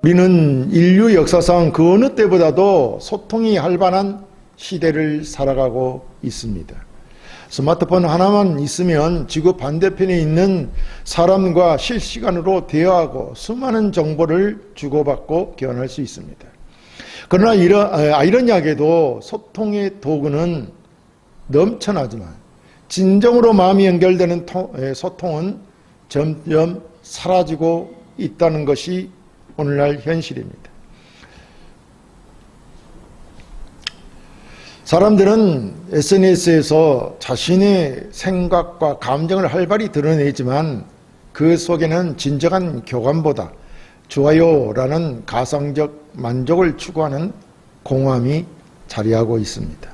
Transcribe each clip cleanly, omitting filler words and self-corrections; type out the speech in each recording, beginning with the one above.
우리는 인류 역사상 그 어느 때보다도 소통이 활발한 시대를 살아가고 있습니다. 스마트폰 하나만 있으면 지구 반대편에 있는 사람과 실시간으로 대화하고 수많은 정보를 주고받고 교환할 수 있습니다. 그러나 아이러니하게도 소통의 도구는 넘쳐나지만 진정으로 마음이 연결되는 소통은 점점 사라지고 있다는 것이 오늘날 현실입니다. 사람들은 SNS에서 자신의 생각과 감정을 활발히 드러내지만 그 속에는 진정한 교감보다 좋아요라는 가상적 만족을 추구하는 공허함이 자리하고 있습니다.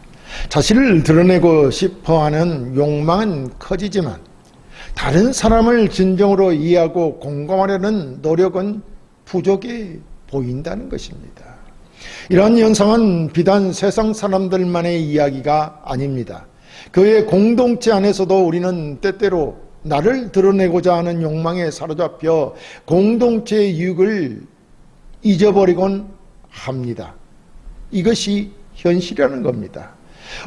자신을 드러내고 싶어하는 욕망은 커지지만 다른 사람을 진정으로 이해하고 공감하려는 노력은 부족해 보인다는 것입니다. 이러한 현상은 비단 세상 사람들만의 이야기가 아닙니다. 교회 공동체 안에서도 우리는 때때로 나를 드러내고자 하는 욕망에 사로잡혀 공동체의 유익을 잊어버리곤 합니다. 이것이 현실이라는 겁니다.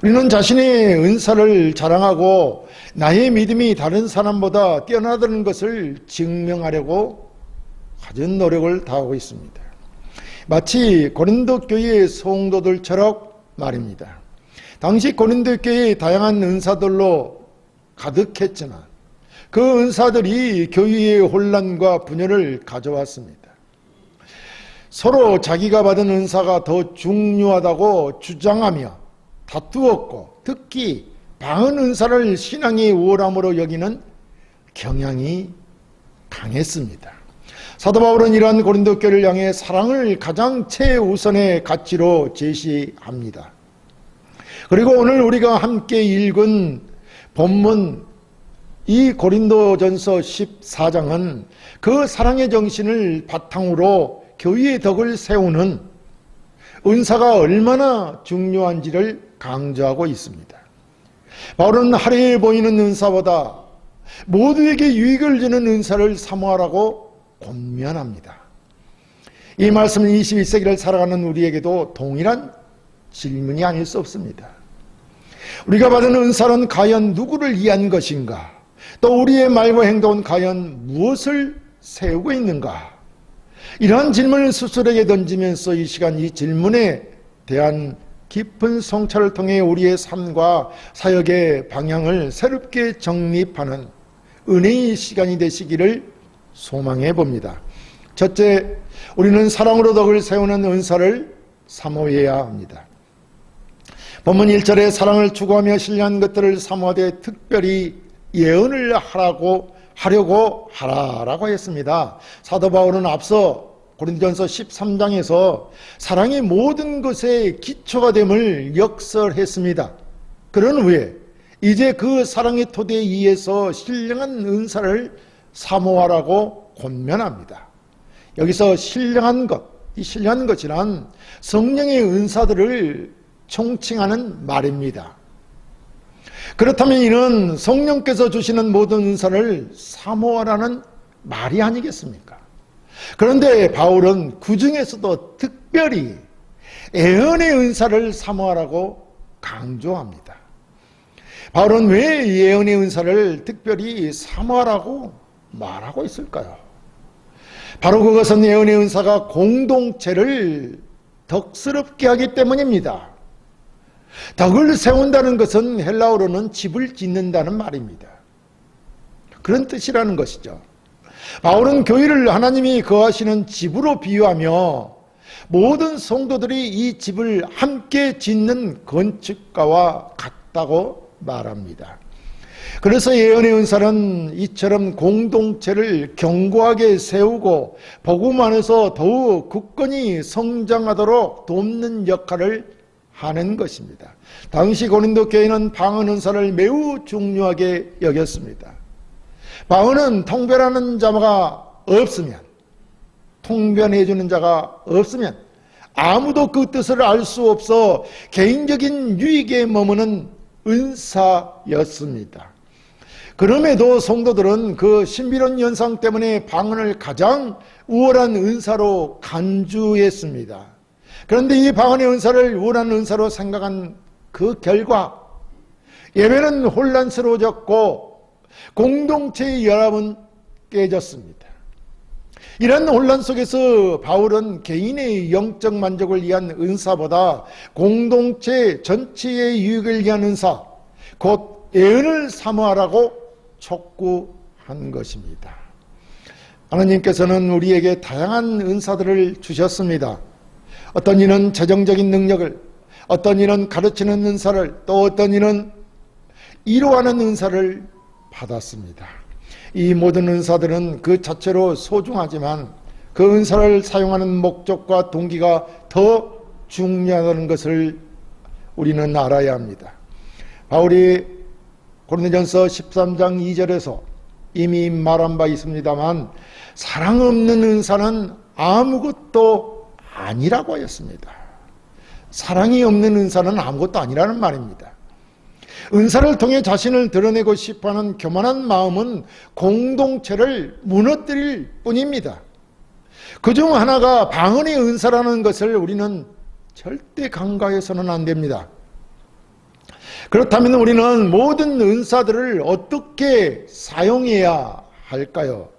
우리는 자신의 은사를 자랑하고 나의 믿음이 다른 사람보다 뛰어나다는 것을 증명하려고 가진 노력을 다하고 있습니다. 마치 고린도 교회의 성도들처럼 말입니다. 당시 고린도 교회의 다양한 은사들로 가득했지만 그 은사들이 교회의 혼란과 분열을 가져왔습니다. 서로 자기가 받은 은사가 더 중요하다고 주장하며 다투었고 특히 방언 은사를 신앙의 우월함으로 여기는 경향이 강했습니다. 사도 바울은 이러한 고린도 교회를 향해 사랑을 가장 최우선의 가치로 제시합니다. 그리고 오늘 우리가 함께 읽은 본문 이 고린도전서 14장은 그 사랑의 정신을 바탕으로 교회의 덕을 세우는 은사가 얼마나 중요한지를 강조하고 있습니다. 바울은 하루에 보이는 은사보다 모두에게 유익을 주는 은사를 사모하라고 권면합니다. 이 말씀은 21세기를 살아가는 우리에게도 동일한 질문이 아닐 수 없습니다. 우리가 받은 은사는 과연 누구를 위한 것인가? 또 우리의 말과 행동은 과연 무엇을 세우고 있는가? 이러한 질문을 스스로에게 던지면서 이 시간 이 질문에 대한 깊은 성찰을 통해 우리의 삶과 사역의 방향을 새롭게 정립하는 은혜의 시간이 되시기를 소망해 봅니다. 첫째, 우리는 사랑으로 덕을 세우는 은사를 사모해야 합니다. 본문 1절에 사랑을 추구하며 신뢰한 것들을 사모하되 특별히 예언을 하려고 하라라고 했습니다. 사도 바울은 앞서 고린도전서 13장에서 사랑이 모든 것의 기초가 됨을 역설했습니다. 그런 후에 이제 그 사랑의 토대에 의해서 신령한 은사를 사모하라고 권면합니다. 여기서 신령한 것, 이 신령한 것이란 성령의 은사들을 총칭하는 말입니다. 그렇다면 이는 성령께서 주시는 모든 은사를 사모하라는 말이 아니겠습니까? 그런데 바울은 그 중에서도 특별히 예언의 은사를 사모하라고 강조합니다. 바울은 왜 예언의 은사를 특별히 사모하라고 말하고 있을까요? 바로 그것은 예언의 은사가 공동체를 덕스럽게 하기 때문입니다. 덕을 세운다는 것은 헬라어로는 집을 짓는다는 말입니다. 그런 뜻이라는 것이죠. 바울은 교회를 하나님이 거하시는 집으로 비유하며 모든 성도들이 이 집을 함께 짓는 건축가와 같다고 말합니다. 그래서 예언의 은사는 이처럼 공동체를 견고하게 세우고 복음 안에서 더욱 굳건히 성장하도록 돕는 역할을 하는 것입니다. 당시 고린도 교회는 방언 은사를 매우 중요하게 여겼습니다. 방언은 통변하는 자가 없으면, 통변해주는 자가 없으면 아무도 그 뜻을 알 수 없어 개인적인 유익에 머무는 은사였습니다. 그럼에도 성도들은 그 신비로운 현상 때문에 방언을 가장 우월한 은사로 간주했습니다. 그런데 이 방언의 은사를 우월한 은사로 생각한 그 결과 예배는 혼란스러워졌고 공동체의 연합은 깨졌습니다. 이런 혼란 속에서 바울은 개인의 영적 만족을 위한 은사보다 공동체 전체의 유익을 위한 은사, 곧 예언을 사모하라고 촉구한 것입니다. 하나님께서는 우리에게 다양한 은사들을 주셨습니다. 어떤 이는 재정적인 능력을, 어떤 이는 가르치는 은사를, 또 어떤 이는 위로하는 은사를 받았습니다. 이 모든 은사들은 그 자체로 소중하지만 그 은사를 사용하는 목적과 동기가 더 중요하다는 것을 우리는 알아야 합니다. 바울이 고린도전서 13장 2절에서 이미 말한 바 있습니다만 사랑 없는 은사는 아무것도 아니라고 하였습니다. 사랑이 없는 은사는 아무것도 아니라는 말입니다. 은사를 통해 자신을 드러내고 싶어하는 교만한 마음은 공동체를 무너뜨릴 뿐입니다. 그중 하나가 방언의 은사라는 것을 우리는 절대 간과해서는 안 됩니다. 그렇다면 우리는 모든 은사들을 어떻게 사용해야 할까요?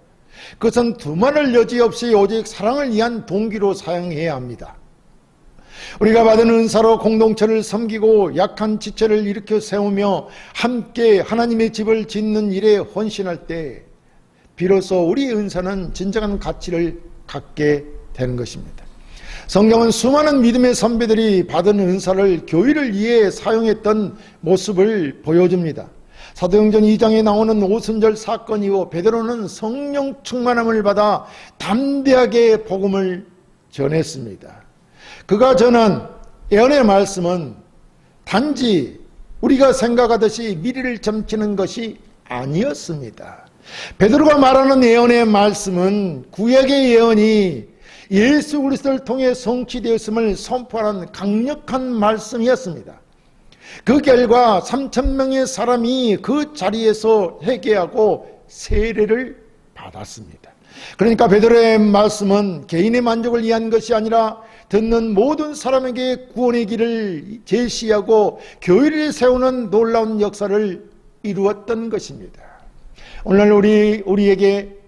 그것은 두말할 여지 없이 오직 사랑을 위한 동기로 사용해야 합니다. 우리가 받은 은사로 공동체를 섬기고 약한 지체를 일으켜 세우며 함께 하나님의 집을 짓는 일에 헌신할 때 비로소 우리 은사는 진정한 가치를 갖게 되는 것입니다. 성경은 수많은 믿음의 선배들이 받은 은사를 교회를 위해 사용했던 모습을 보여줍니다. 사도행전 2장에 나오는 오순절 사건 이후 베드로는 성령 충만함을 받아 담대하게 복음을 전했습니다. 그가 전한 예언의 말씀은 단지 우리가 생각하듯이 미래를 점치는 것이 아니었습니다. 베드로가 말하는 예언의 말씀은 구약의 예언이 예수 그리스도를 통해 성취되었음을 선포하는 강력한 말씀이었습니다. 그 결과 3,000명의 사람이 그 자리에서 회개하고 세례를 받았습니다. 그러니까 베드로의 말씀은 개인의 만족을 위한 것이 아니라 듣는 모든 사람에게 구원의 길을 제시하고 교회를 세우는 놀라운 역사를 이루었던 것입니다. 오늘 우리에게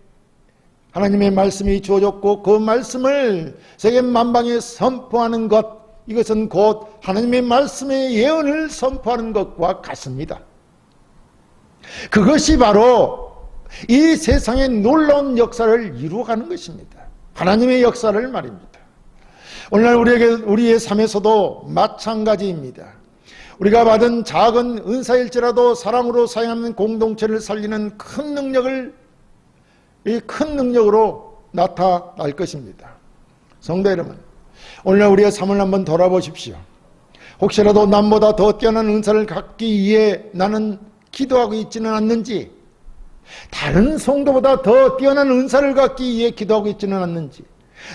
하나님의 말씀이 주어졌고 그 말씀을 세계 만방에 선포하는 것, 이것은 곧 하나님의 말씀의 예언을 선포하는 것과 같습니다. 그것이 바로 이 세상의 놀라운 역사를 이루어가는 것입니다. 하나님의 역사를 말입니다. 오늘날 우리의 삶에서도 마찬가지입니다. 우리가 받은 작은 은사일지라도 사랑으로 사용하는 공동체를 살리는 큰 능력으로 나타날 것입니다. 성도 여러분, 오늘날 우리의 삶을 한번 돌아보십시오. 혹시라도 남보다 더 뛰어난 은사를 갖기 위해 나는 기도하고 있지는 않는지, 다른 성도보다 더 뛰어난 은사를 갖기 위해 기도하고 있지는 않는지,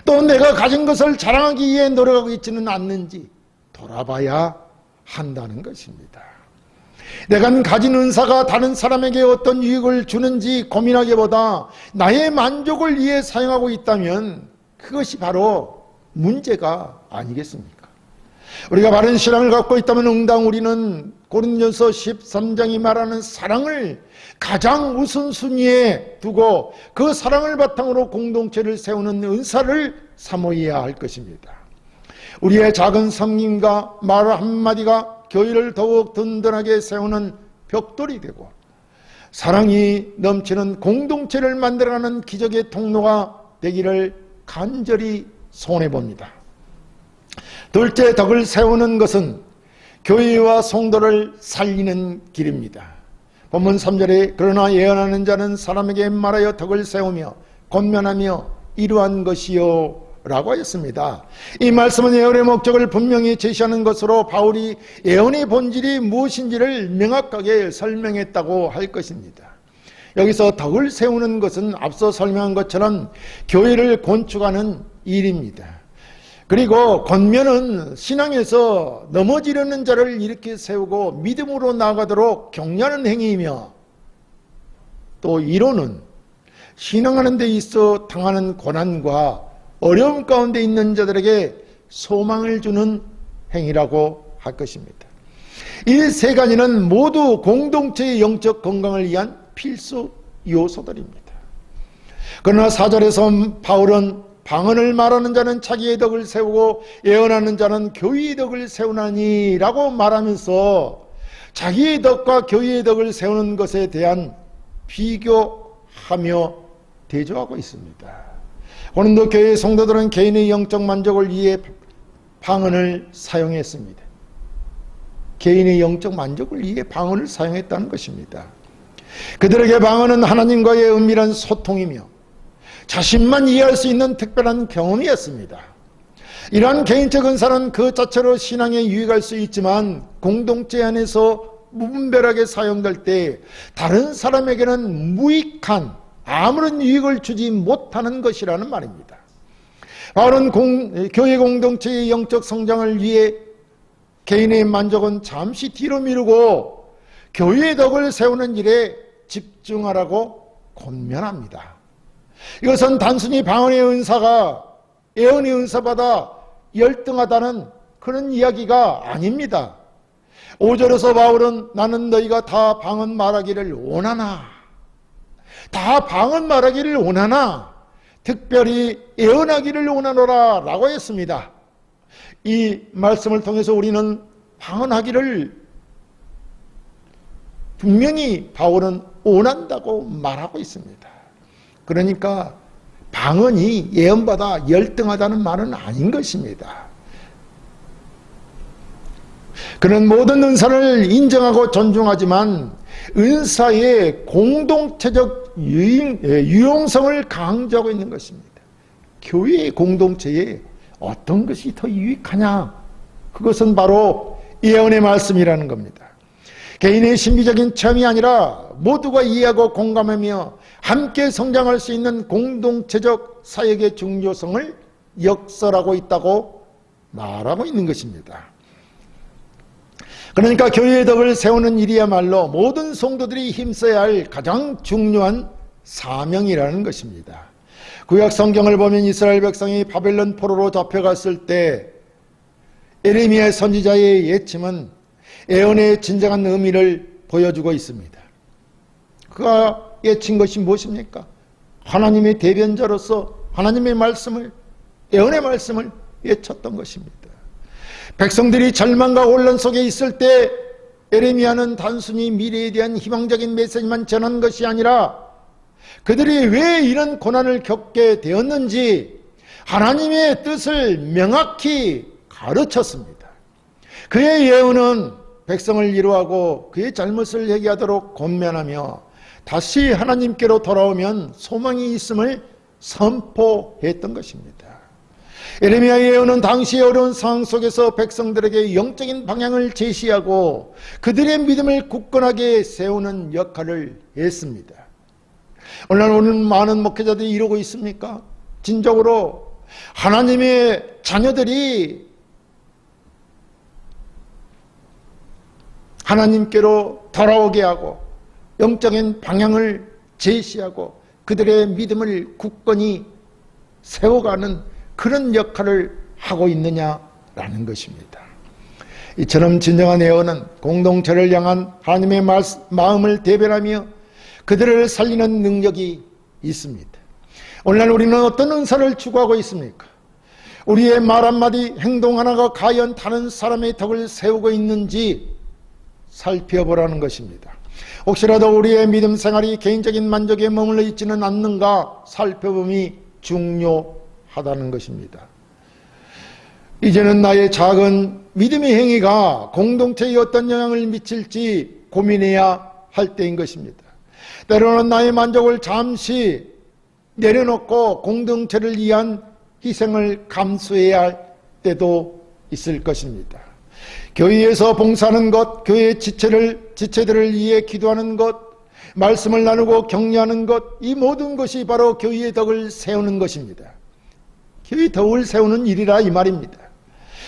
또 내가 가진 것을 자랑하기 위해 노력하고 있지는 않는지 돌아봐야 한다는 것입니다. 내가 가진 은사가 다른 사람에게 어떤 유익을 주는지 고민하기보다 나의 만족을 위해 사용하고 있다면 그것이 바로 문제가 아니겠습니까? 우리가 바른 신앙을 갖고 있다면 응당 우리는 고린도전서 13장이 말하는 사랑을 가장 우선순위에 두고 그 사랑을 바탕으로 공동체를 세우는 은사를 사모해야 할 것입니다. 우리의 작은 섬김과 말 한마디가 교회를 더욱 든든하게 세우는 벽돌이 되고 사랑이 넘치는 공동체를 만들어가는 기적의 통로가 되기를 간절히 소원해 봅니다. 둘째, 덕을 세우는 것은 교회와 성도를 살리는 길입니다. 본문 3절에 그러나 예언하는 자는 사람에게 말하여 덕을 세우며 권면하며 이루한 것이요 라고 하였습니다. 이 말씀은 예언의 목적을 분명히 제시하는 것으로 바울이 예언의 본질이 무엇인지를 명확하게 설명했다고 할 것입니다. 여기서 덕을 세우는 것은 앞서 설명한 것처럼 교회를 건축하는 일입니다. 그리고 권면은 신앙에서 넘어지려는 자를 일으켜 세우고 믿음으로 나아가도록 격려하는 행위이며, 또 이론은 신앙하는 데 있어 당하는 고난과 어려움 가운데 있는 자들에게 소망을 주는 행위라고 할 것입니다. 이 세 가지는 모두 공동체의 영적 건강을 위한 필수 요소들입니다. 그러나 4절에서 바울은 방언을 말하는 자는 자기의 덕을 세우고 예언하는 자는 교회의 덕을 세우나니 라고 말하면서 자기의 덕과 교회의 덕을 세우는 것에 대한 비교하며 대조하고 있습니다. 고린도 교회 성도들은 개인의 영적 만족을 위해 방언을 사용했습니다. 개인의 영적 만족을 위해 방언을 사용했다는 것입니다. 그들에게 방언은 하나님과의 은밀한 소통이며 자신만 이해할 수 있는 특별한 경험이었습니다. 이러한 개인적 은사는 그 자체로 신앙에 유익할 수 있지만 공동체 안에서 무분별하게 사용될 때 다른 사람에게는 무익한 아무런 유익을 주지 못하는 것이라는 말입니다. 바울은 교회 공동체의 영적 성장을 위해 개인의 만족은 잠시 뒤로 미루고 교회의 덕을 세우는 일에 집중하라고 권면합니다. 이것은 단순히 방언의 은사가 예언의 은사보다 열등하다는 그런 이야기가 아닙니다. 5절에서 바울은 나는 너희가 다 방언 말하기를 원하나, 다 방언 말하기를 원하나 특별히 예언하기를 원하노라 라고 했습니다. 이 말씀을 통해서 우리는 방언하기를 분명히 바울은 원한다고 말하고 있습니다. 그러니까 방언이 예언보다 열등하다는 말은 아닌 것입니다. 그는 모든 은사를 인정하고 존중하지만 은사의 공동체적 유용성을 강조하고 있는 것입니다. 교회의 공동체에 어떤 것이 더 유익하냐? 그것은 바로 예언의 말씀이라는 겁니다. 개인의 신비적인 체험이 아니라 모두가 이해하고 공감하며 함께 성장할 수 있는 공동체적 사역의 중요성을 역설하고 있다고 말하고 있는 것입니다. 그러니까 교회의 덕을 세우는 일이야말로 모든 성도들이 힘써야 할 가장 중요한 사명이라는 것입니다. 구약 성경을 보면 이스라엘 백성이 바벨론 포로로 잡혀갔을 때 예레미야 선지자의 예침은 예언의 진정한 의미를 보여주고 있습니다. 그가 예친 것이 무엇입니까? 하나님의 대변자로서 하나님의 말씀을, 예언의 말씀을 예쳤던 것입니다. 백성들이 절망과 혼란 속에 있을 때 예레미야는 단순히 미래에 대한 희망적인 메시지만 전한 것이 아니라 그들이 왜 이런 고난을 겪게 되었는지 하나님의 뜻을 명확히 가르쳤습니다. 그의 예언은 백성을 위로하고 그의 잘못을 회개하도록 권면하며 다시 하나님께로 돌아오면 소망이 있음을 선포했던 것입니다. 예레미야의 예언은 당시의 어려운 상황 속에서 백성들에게 영적인 방향을 제시하고 그들의 믿음을 굳건하게 세우는 역할을 했습니다. 오늘 많은 목회자들이 이러고 있습니까? 진정으로 하나님의 자녀들이 하나님께로 돌아오게 하고 영적인 방향을 제시하고 그들의 믿음을 굳건히 세워가는 그런 역할을 하고 있느냐라는 것입니다. 이처럼 진정한 예언은 공동체를 향한 하나님의 마음을 대변하며 그들을 살리는 능력이 있습니다. 오늘날 우리는 어떤 은사를 추구하고 있습니까? 우리의 말 한마디, 행동 하나가 과연 다른 사람의 덕을 세우고 있는지 살펴보라는 것입니다. 혹시라도 우리의 믿음 생활이 개인적인 만족에 머물러 있지는 않는가 살펴봄이 중요하다는 것입니다. 이제는 나의 작은 믿음의 행위가 공동체에 어떤 영향을 미칠지 고민해야 할 때인 것입니다. 때로는 나의 만족을 잠시 내려놓고 공동체를 위한 희생을 감수해야 할 때도 있을 것입니다. 교회에서 봉사하는 것, 교회의 지체들을 위해 기도하는 것, 말씀을 나누고 격려하는 것, 이 모든 것이 바로 교회의 덕을 세우는 것입니다. 교회의 덕을 세우는 일이라 이 말입니다.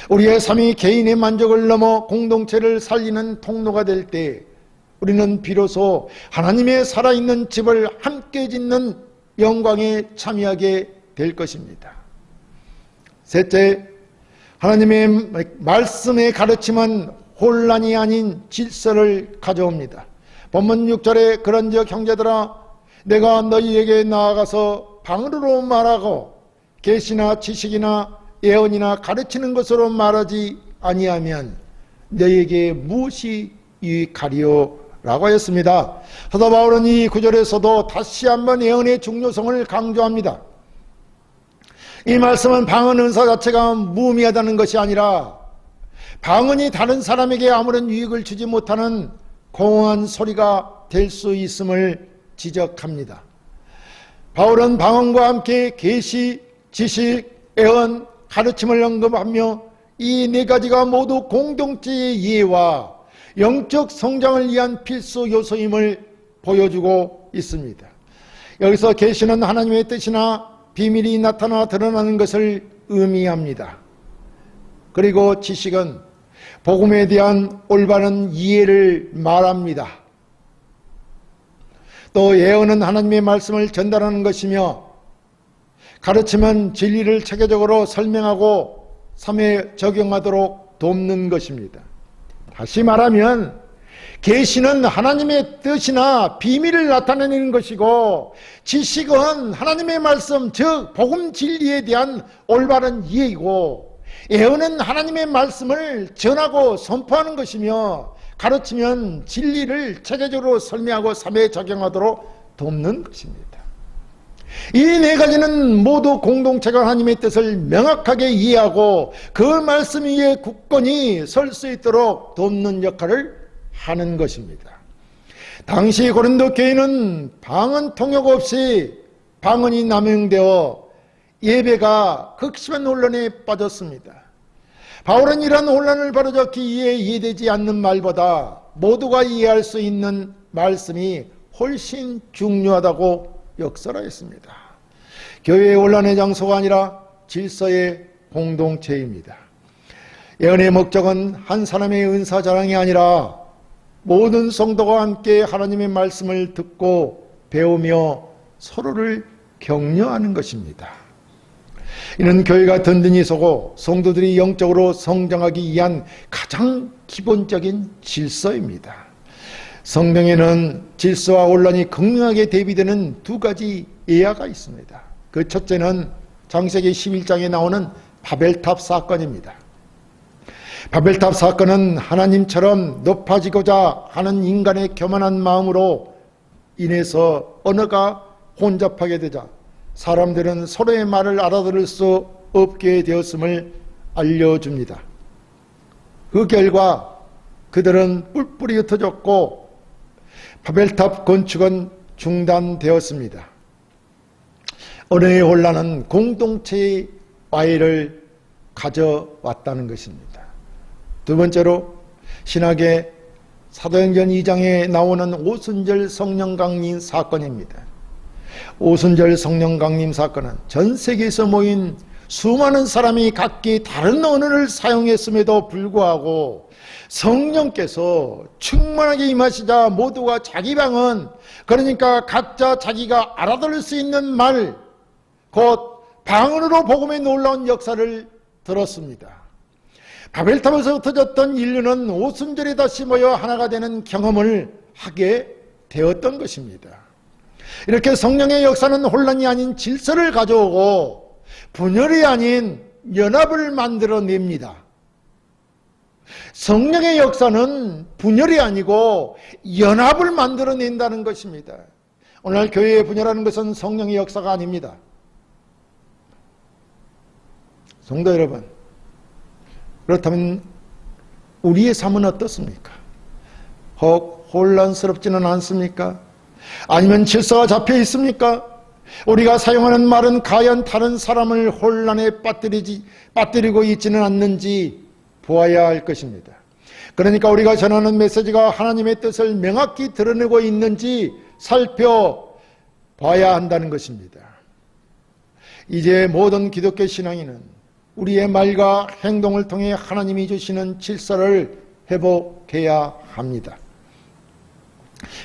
우리의 삶이 개인의 만족을 넘어 공동체를 살리는 통로가 될 때 우리는 비로소 하나님의 살아있는 집을 함께 짓는 영광에 참여하게 될 것입니다. 셋째, 하나님의 말씀의 가르침은 혼란이 아닌 질서를 가져옵니다. 본문 6절에 그런즉 형제들아 내가 너희에게 나아가서 방언으로 말하고 계시나 지식이나 예언이나 가르치는 것으로 말하지 아니하면 너희에게 무엇이 유익하리요? 라고 하였습니다. 사도 바울은 이 구절에서도 다시 한번 예언의 중요성을 강조합니다. 이 말씀은 방언 은사 자체가 무의미하다는 것이 아니라 방언이 다른 사람에게 아무런 유익을 주지 못하는 공허한 소리가 될 수 있음을 지적합니다. 바울은 방언과 함께 계시, 지식, 예언, 가르침을 언급하며 이 네 가지가 모두 공동체의 이해와 영적 성장을 위한 필수 요소임을 보여주고 있습니다. 여기서 계시는 하나님의 뜻이나 비밀이 나타나 드러나는 것을 의미합니다. 그리고 지식은 복음에 대한 올바른 이해를 말합니다. 또 예언은 하나님의 말씀을 전달하는 것이며 가르침은 진리를 체계적으로 설명하고 삶에 적용하도록 돕는 것입니다. 다시 말하면 계시는 하나님의 뜻이나 비밀을 나타내는 것이고 지식은 하나님의 말씀 즉 복음 진리에 대한 올바른 이해이고 예언은 하나님의 말씀을 전하고 선포하는 것이며 가르치면 진리를 체계적으로 설명하고 삶에 적용하도록 돕는 것입니다. 이 네 가지는 모두 공동체가 하나님의 뜻을 명확하게 이해하고 그 말씀 위에 굳건히 설 수 있도록 돕는 역할을 하는 것입니다. 당시 고린도 교회는 방언 통역 없이 방언이 남용되어 예배가 극심한 혼란에 빠졌습니다. 바울은 이런 혼란을 바로잡기 위해 이해되지 않는 말보다 모두가 이해할 수 있는 말씀이 훨씬 중요하다고 역설하였습니다. 교회의 혼란의 장소가 아니라 질서의 공동체입니다. 예언의 목적은 한 사람의 은사 자랑이 아니라 모든 성도가 함께 하나님의 말씀을 듣고 배우며 서로를 격려하는 것입니다. 이는 교회가 든든히 서고 성도들이 영적으로 성장하기 위한 가장 기본적인 질서입니다. 성경에는 질서와 혼란이 극명하게 대비되는 두 가지 예화가 있습니다. 그 첫째는 창세기 11장에 나오는 바벨탑 사건입니다. 바벨탑 사건은 하나님처럼 높아지고자 하는 인간의 교만한 마음으로 인해서 언어가 혼잡하게 되자 사람들은 서로의 말을 알아들을 수 없게 되었음을 알려줍니다. 그 결과 그들은 뿔뿔이 흩어졌고 바벨탑 건축은 중단되었습니다. 언어의 혼란은 공동체의 와해를 가져왔다는 것입니다. 두 번째로 신학의 사도행전 2장에 나오는 오순절 성령 강림 사건입니다. 오순절 성령 강림 사건은 전 세계에서 모인 수많은 사람이 각기 다른 언어를 사용했음에도 불구하고 성령께서 충만하게 임하시자 모두가 자기 방언, 그러니까 각자 자기가 알아들을 수 있는 말, 곧 방언으로 복음의 놀라운 역사를 들었습니다. 바벨탑에서 흩어졌던 인류는 오순절에 다시 모여 하나가 되는 경험을 하게 되었던 것입니다. 이렇게 성령의 역사는 혼란이 아닌 질서를 가져오고 분열이 아닌 연합을 만들어냅니다. 성령의 역사는 분열이 아니고 연합을 만들어낸다는 것입니다. 오늘날 교회에 분열하는 것은 성령의 역사가 아닙니다. 성도 여러분, 그렇다면 우리의 삶은 어떻습니까? 혹 혼란스럽지는 않습니까? 아니면 질서가 잡혀 있습니까? 우리가 사용하는 말은 과연 다른 사람을 혼란에 빠뜨리고 있지는 않는지 보아야 할 것입니다. 그러니까 우리가 전하는 메시지가 하나님의 뜻을 명확히 드러내고 있는지 살펴봐야 한다는 것입니다. 이제 모든 기독교 신앙인은 우리의 말과 행동을 통해 하나님이 주시는 질서를 회복해야 합니다.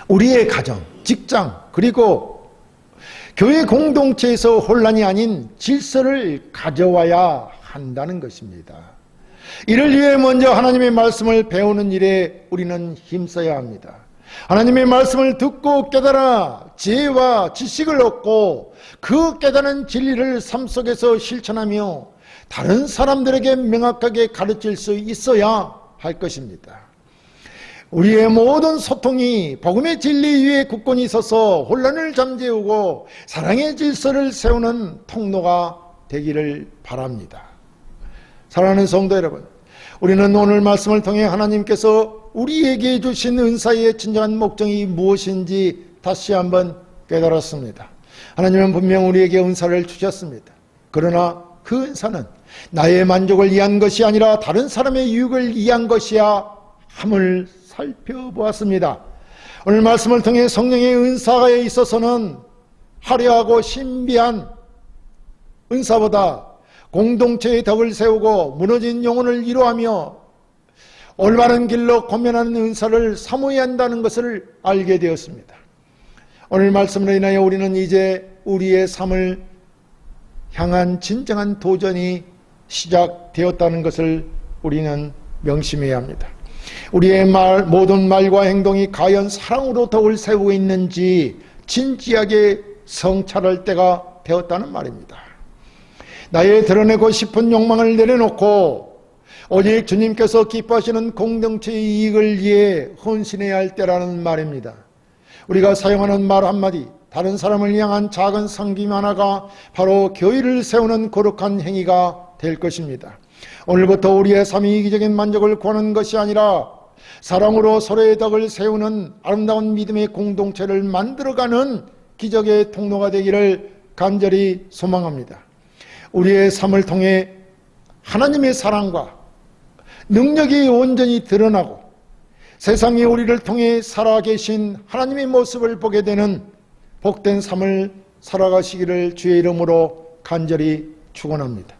우리의 가정, 직장, 그리고 교회 공동체에서 혼란이 아닌 질서를 가져와야 한다는 것입니다. 이를 위해 먼저 하나님의 말씀을 배우는 일에 우리는 힘써야 합니다. 하나님의 말씀을 듣고 깨달아 지혜와 지식을 얻고 그 깨달은 진리를 삶 속에서 실천하며 다른 사람들에게 명확하게 가르칠 수 있어야 할 것입니다. 우리의 모든 소통이 복음의 진리 위에 굳건히 있어서 혼란을 잠재우고 사랑의 질서를 세우는 통로가 되기를 바랍니다. 사랑하는 성도 여러분, 우리는 오늘 말씀을 통해 하나님께서 우리에게 주신 은사의 진정한 목적이 무엇인지 다시 한번 깨달았습니다. 하나님은 분명 우리에게 은사를 주셨습니다. 그러나 그 은사는 나의 만족을 위한 것이 아니라 다른 사람의 유익을 위한 것이야 함을 살펴보았습니다. 오늘 말씀을 통해 성령의 은사에 있어서는 화려하고 신비한 은사보다 공동체의 덕을 세우고 무너진 영혼을 위로하며 올바른 길로 권면하는 은사를 사모해야 한다는 것을 알게 되었습니다. 오늘 말씀으로 인하여 우리는 이제 우리의 삶을 향한 진정한 도전이 시작되었다는 것을 우리는 명심해야 합니다. 우리의 모든 말과 행동이 과연 사랑으로 덕을 세우고 있는지 진지하게 성찰할 때가 되었다는 말입니다. 나의 드러내고 싶은 욕망을 내려놓고 오직 주님께서 기뻐하시는 공동체의 이익을 위해 헌신해야 할 때라는 말입니다. 우리가 사용하는 말 한마디, 다른 사람을 향한 작은 섬김 하나가 바로 교회를 세우는 거룩한 행위가 될 것입니다. 오늘부터 우리의 삶이 이기적인 만족을 구하는 것이 아니라 사랑으로 서로의 덕을 세우는 아름다운 믿음의 공동체를 만들어가는 기적의 통로가 되기를 간절히 소망합니다. 우리의 삶을 통해 하나님의 사랑과 능력이 온전히 드러나고 세상에 우리를 통해 살아계신 하나님의 모습을 보게 되는 복된 삶을 살아가시기를 주의 이름으로 간절히 축원합니다.